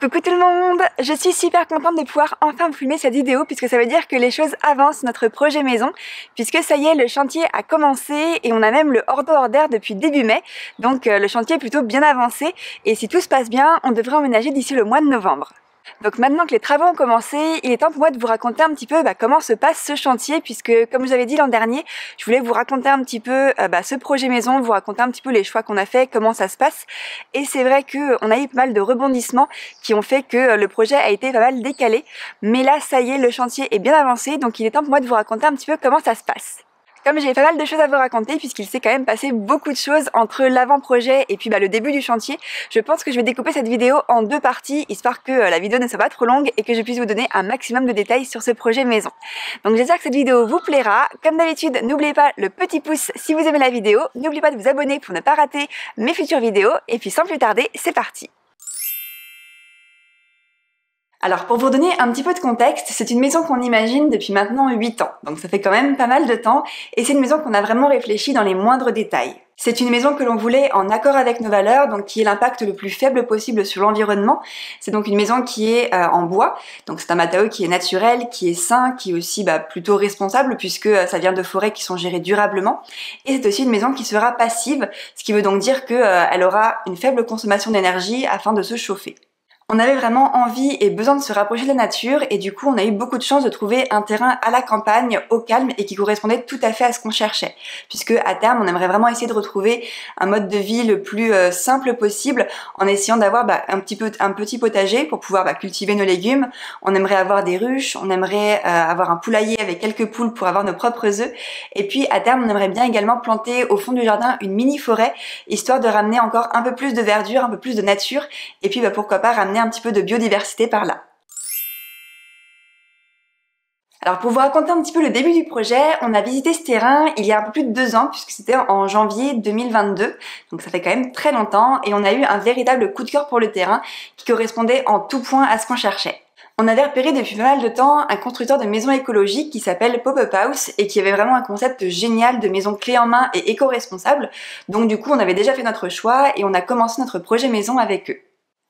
Coucou tout le monde! Je suis super contente de pouvoir enfin vous filmer cette vidéo puisque ça veut dire que les choses avancent notre projet maison, puisque ça y est, le chantier a commencé et on a même le hors d'eau hors d'air depuis début mai, donc le chantier est plutôt bien avancé et si tout se passe bien, on devrait emménager d'ici le mois de novembre. Donc maintenant que les travaux ont commencé, il est temps pour moi de vous raconter un petit peu comment se passe ce chantier, puisque comme je vous avais dit l'an dernier, je voulais vous raconter un petit peu ce projet maison, vous raconter un petit peu les choix qu'on a fait, comment ça se passe. Et c'est vrai qu'on a eu pas mal de rebondissements qui ont fait que le projet a été pas mal décalé. Mais là, ça y est, le chantier est bien avancé, donc il est temps pour moi de vous raconter un petit peu comment ça se passe. Comme j'ai pas mal de choses à vous raconter, puisqu'il s'est quand même passé beaucoup de choses entre l'avant-projet et puis le début du chantier, je pense que je vais découper cette vidéo en deux parties, histoire que la vidéo ne soit pas trop longue et que je puisse vous donner un maximum de détails sur ce projet maison. Donc j'espère que cette vidéo vous plaira. Comme d'habitude, n'oubliez pas le petit pouce si vous aimez la vidéo, n'oubliez pas de vous abonner pour ne pas rater mes futures vidéos, et puis sans plus tarder, c'est parti! Alors pour vous donner un petit peu de contexte, c'est une maison qu'on imagine depuis maintenant 8 ans, donc ça fait quand même pas mal de temps, et c'est une maison qu'on a vraiment réfléchi dans les moindres détails. C'est une maison que l'on voulait en accord avec nos valeurs, donc qui ait l'impact le plus faible possible sur l'environnement. C'est donc une maison qui est en bois, donc c'est un matériau qui est naturel, qui est sain, qui est aussi plutôt responsable puisque ça vient de forêts qui sont gérées durablement. Et c'est aussi une maison qui sera passive, ce qui veut donc dire qu'elle aura une faible consommation d'énergie afin de se chauffer. On avait vraiment envie et besoin de se rapprocher de la nature et du coup on a eu beaucoup de chance de trouver un terrain à la campagne, au calme et qui correspondait tout à fait à ce qu'on cherchait. Puisque à terme on aimerait vraiment essayer de retrouver un mode de vie le plus simple possible en essayant d'avoir un petit potager pour pouvoir cultiver nos légumes. On aimerait avoir des ruches, on aimerait avoir un poulailler avec quelques poules pour avoir nos propres œufs. Et puis à terme on aimerait bien également planter au fond du jardin une mini forêt, histoire de ramener encore un peu plus de verdure, un peu plus de nature et puis pourquoi pas ramener un petit peu de biodiversité par là. Alors pour vous raconter un petit peu le début du projet, on a visité ce terrain il y a un peu plus de 2 ans puisque c'était en janvier 2022, donc ça fait quand même très longtemps et on a eu un véritable coup de cœur pour le terrain qui correspondait en tout point à ce qu'on cherchait. On avait repéré depuis pas mal de temps un constructeur de maisons écologiques qui s'appelle Pop-Up House et qui avait vraiment un concept génial de maison clé en main et éco-responsable, donc du coup on avait déjà fait notre choix et on a commencé notre projet maison avec eux.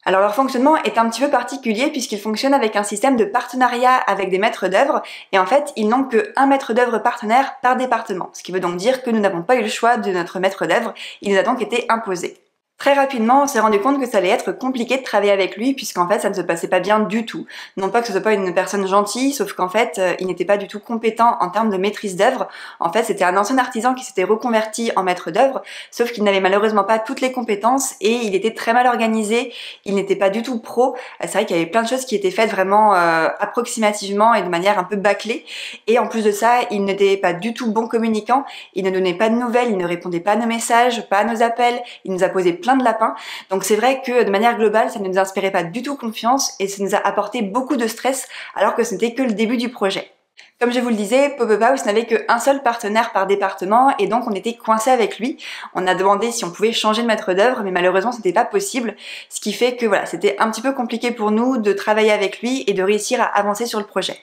Alors leur fonctionnement est un petit peu particulier puisqu'ils fonctionnent avec un système de partenariat avec des maîtres d'œuvre et en fait ils n'ont qu'un maître d'œuvre partenaire par département, ce qui veut donc dire que nous n'avons pas eu le choix de notre maître d'œuvre, il nous a donc été imposé. Très rapidement, on s'est rendu compte que ça allait être compliqué de travailler avec lui puisqu'en fait ça ne se passait pas bien du tout. Non pas que ce soit pas une personne gentille, sauf qu'en fait il n'était pas du tout compétent en termes de maîtrise d'œuvre. En fait c'était un ancien artisan qui s'était reconverti en maître d'œuvre, sauf qu'il n'avait malheureusement pas toutes les compétences et il était très mal organisé, il n'était pas du tout pro. C'est vrai qu'il y avait plein de choses qui étaient faites vraiment approximativement et de manière un peu bâclée. Et en plus de ça, il n'était pas du tout bon communicant, il ne donnait pas de nouvelles, il ne répondait pas à nos messages, pas à nos appels, il nous a posé plein de lapins. Donc c'est vrai que de manière globale, ça ne nous inspirait pas du tout confiance et ça nous a apporté beaucoup de stress alors que ce n'était que le début du projet. Comme je vous le disais, Pop-Up House n'avait qu'un seul partenaire par département et donc on était coincé avec lui. On a demandé si on pouvait changer de maître d'œuvre mais malheureusement c'était pas possible. Ce qui fait que c'était un petit peu compliqué pour nous de travailler avec lui et de réussir à avancer sur le projet.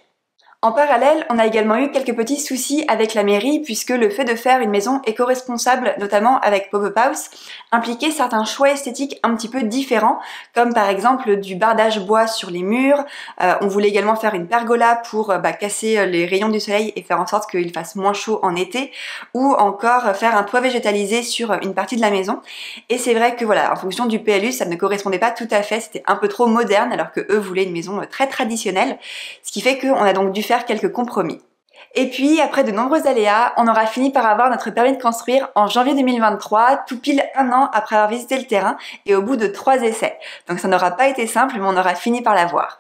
En parallèle, on a également eu quelques petits soucis avec la mairie puisque le fait de faire une maison éco-responsable, notamment avec Pop-Up House, impliquait certains choix esthétiques un petit peu différents, comme par exemple du bardage bois sur les murs. On voulait également faire une pergola pour casser les rayons du soleil et faire en sorte qu'il fasse moins chaud en été, ou encore faire un toit végétalisé sur une partie de la maison. Et c'est vrai que en fonction du PLU, ça ne correspondait pas tout à fait, c'était un peu trop moderne alors que eux voulaient une maison très traditionnelle, ce qui fait qu'on a donc dû faire quelques compromis. Et puis, après de nombreux aléas, on aura fini par avoir notre permis de construire en janvier 2023, tout pile 1 an après avoir visité le terrain et au bout de 3 essais. Donc ça n'aura pas été simple, mais on aura fini par l'avoir.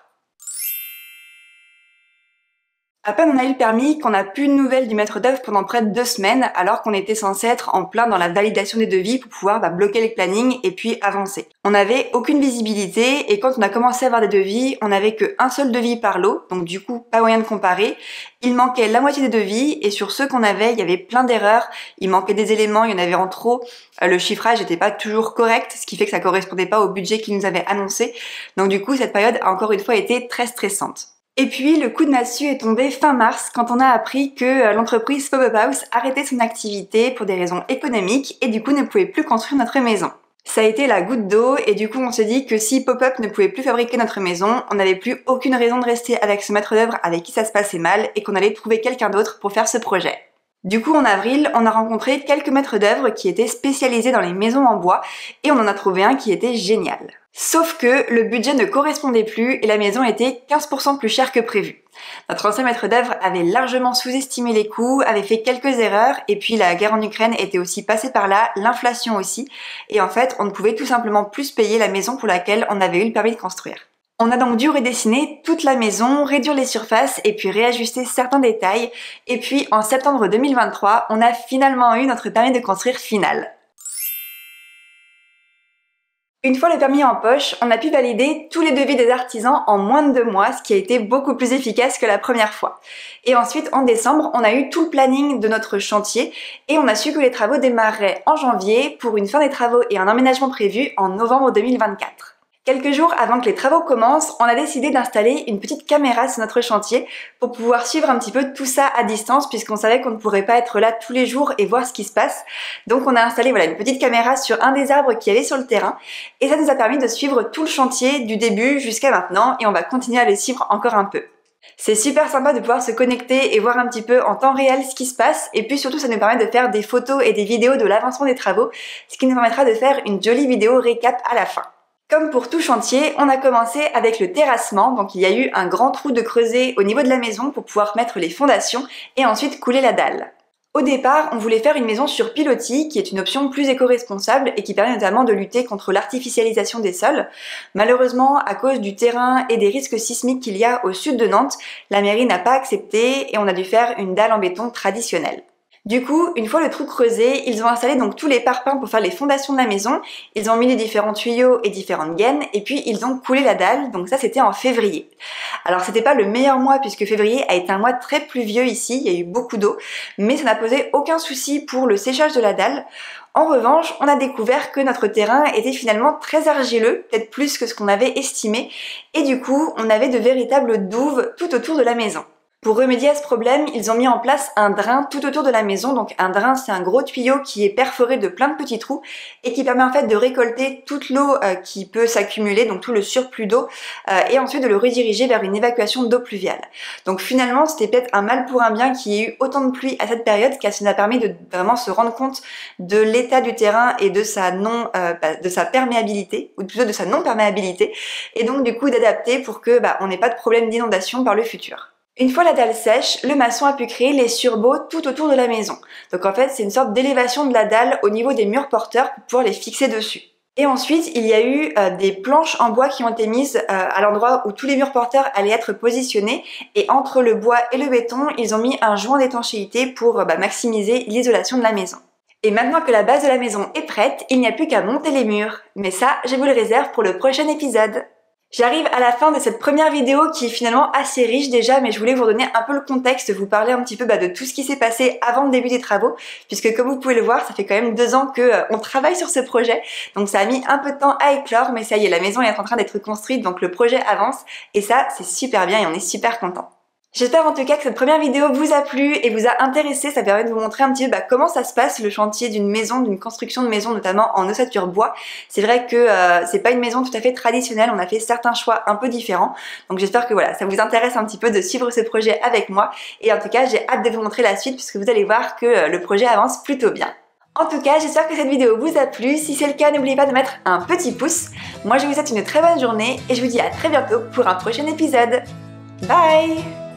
À peine on a eu le permis qu'on n'a plus de nouvelles du maître d'œuvre pendant près de 2 semaines, alors qu'on était censé être en plein dans la validation des devis pour pouvoir bloquer les plannings et puis avancer. On n'avait aucune visibilité et quand on a commencé à avoir des devis, on n'avait qu'un seul devis par lot, donc du coup pas moyen de comparer. Il manquait la moitié des devis et sur ceux qu'on avait, il y avait plein d'erreurs, il manquait des éléments, il y en avait en trop, le chiffrage n'était pas toujours correct, ce qui fait que ça correspondait pas au budget qu'ils nous avaient annoncé. Donc du coup cette période a encore une fois été très stressante. Et puis le coup de massue est tombé fin mars quand on a appris que l'entreprise Pop-Up House arrêtait son activité pour des raisons économiques et du coup ne pouvait plus construire notre maison. Ça a été la goutte d'eau et du coup on se dit que si Pop-Up ne pouvait plus fabriquer notre maison, on n'avait plus aucune raison de rester avec ce maître d'œuvre avec qui ça se passait mal et qu'on allait trouver quelqu'un d'autre pour faire ce projet. Du coup en avril, on a rencontré quelques maîtres d'œuvre qui étaient spécialisés dans les maisons en bois et on en a trouvé un qui était génial. Sauf que le budget ne correspondait plus et la maison était 15% plus chère que prévu. Notre ancien maître d'œuvre avait largement sous-estimé les coûts, avait fait quelques erreurs et puis la guerre en Ukraine était aussi passée par là, l'inflation aussi, et en fait on ne pouvait tout simplement plus payer la maison pour laquelle on avait eu le permis de construire. On a donc dû redessiner toute la maison, réduire les surfaces et puis réajuster certains détails, et puis en septembre 2023, on a finalement eu notre permis de construire final. Une fois le permis en poche, on a pu valider tous les devis des artisans en moins de 2 mois, ce qui a été beaucoup plus efficace que la première fois. Et ensuite, en décembre, on a eu tout le planning de notre chantier et on a su que les travaux démarreraient en janvier pour une fin des travaux et un emménagement prévu en novembre 2024. Quelques jours avant que les travaux commencent, on a décidé d'installer une petite caméra sur notre chantier pour pouvoir suivre un petit peu tout ça à distance puisqu'on savait qu'on ne pourrait pas être là tous les jours et voir ce qui se passe. Donc on a installé une petite caméra sur un des arbres qu'il y avait sur le terrain et ça nous a permis de suivre tout le chantier du début jusqu'à maintenant et on va continuer à le suivre encore un peu. C'est super sympa de pouvoir se connecter et voir un petit peu en temps réel ce qui se passe et puis surtout ça nous permet de faire des photos et des vidéos de l'avancement des travaux, ce qui nous permettra de faire une jolie vidéo récap à la fin. Comme pour tout chantier, on a commencé avec le terrassement, donc il y a eu un grand trou de creuset au niveau de la maison pour pouvoir mettre les fondations et ensuite couler la dalle. Au départ, on voulait faire une maison sur pilotis, qui est une option plus éco-responsable et qui permet notamment de lutter contre l'artificialisation des sols. Malheureusement, à cause du terrain et des risques sismiques qu'il y a au sud de Nantes, la mairie n'a pas accepté et on a dû faire une dalle en béton traditionnelle. Du coup, une fois le trou creusé, ils ont installé donc tous les parpaings pour faire les fondations de la maison, ils ont mis les différents tuyaux et différentes gaines, et puis ils ont coulé la dalle, donc ça c'était en février. Alors c'était pas le meilleur mois puisque février a été un mois très pluvieux ici, il y a eu beaucoup d'eau, mais ça n'a posé aucun souci pour le séchage de la dalle. En revanche, on a découvert que notre terrain était finalement très argileux, peut-être plus que ce qu'on avait estimé, et du coup, on avait de véritables douves tout autour de la maison. Pour remédier à ce problème, ils ont mis en place un drain tout autour de la maison. Donc un drain, c'est un gros tuyau qui est perforé de plein de petits trous et qui permet en fait de récolter toute l'eau qui peut s'accumuler, donc tout le surplus d'eau, et ensuite de le rediriger vers une évacuation d'eau pluviale. Donc finalement, c'était peut-être un mal pour un bien qu'il y ait eu autant de pluie à cette période, car ça nous a permis de vraiment se rendre compte de l'état du terrain et de sa perméabilité, ou plutôt de sa non-perméabilité, et donc du coup d'adapter pour que on n'ait pas de problème d'inondation par le futur. Une fois la dalle sèche, le maçon a pu créer les surbauds tout autour de la maison. Donc en fait, c'est une sorte d'élévation de la dalle au niveau des murs porteurs pour pouvoir les fixer dessus. Et ensuite, il y a eu des planches en bois qui ont été mises à l'endroit où tous les murs porteurs allaient être positionnés. Et entre le bois et le béton, ils ont mis un joint d'étanchéité pour maximiser l'isolation de la maison. Et maintenant que la base de la maison est prête, il n'y a plus qu'à monter les murs. Mais ça, je vous le réserve pour le prochain épisode. J'arrive à la fin de cette première vidéo qui est finalement assez riche déjà, mais je voulais vous donner un peu le contexte, vous parler un petit peu de tout ce qui s'est passé avant le début des travaux, puisque comme vous pouvez le voir, ça fait quand même 2 ans qu'on travaille sur ce projet, donc ça a mis un peu de temps à éclore, mais ça y est, la maison est en train d'être construite, donc le projet avance, et ça, c'est super bien et on est super contents. J'espère en tout cas que cette première vidéo vous a plu et vous a intéressé, ça permet de vous montrer un petit peu comment ça se passe le chantier d'une maison, d'une construction de maison, notamment en ossature bois. C'est vrai que c'est pas une maison tout à fait traditionnelle, on a fait certains choix un peu différents, donc j'espère que ça vous intéresse un petit peu de suivre ce projet avec moi, et en tout cas j'ai hâte de vous montrer la suite puisque vous allez voir que le projet avance plutôt bien. En tout cas, j'espère que cette vidéo vous a plu. Si c'est le cas, n'oubliez pas de mettre un petit pouce. Moi je vous souhaite une très bonne journée et je vous dis à très bientôt pour un prochain épisode. Bye!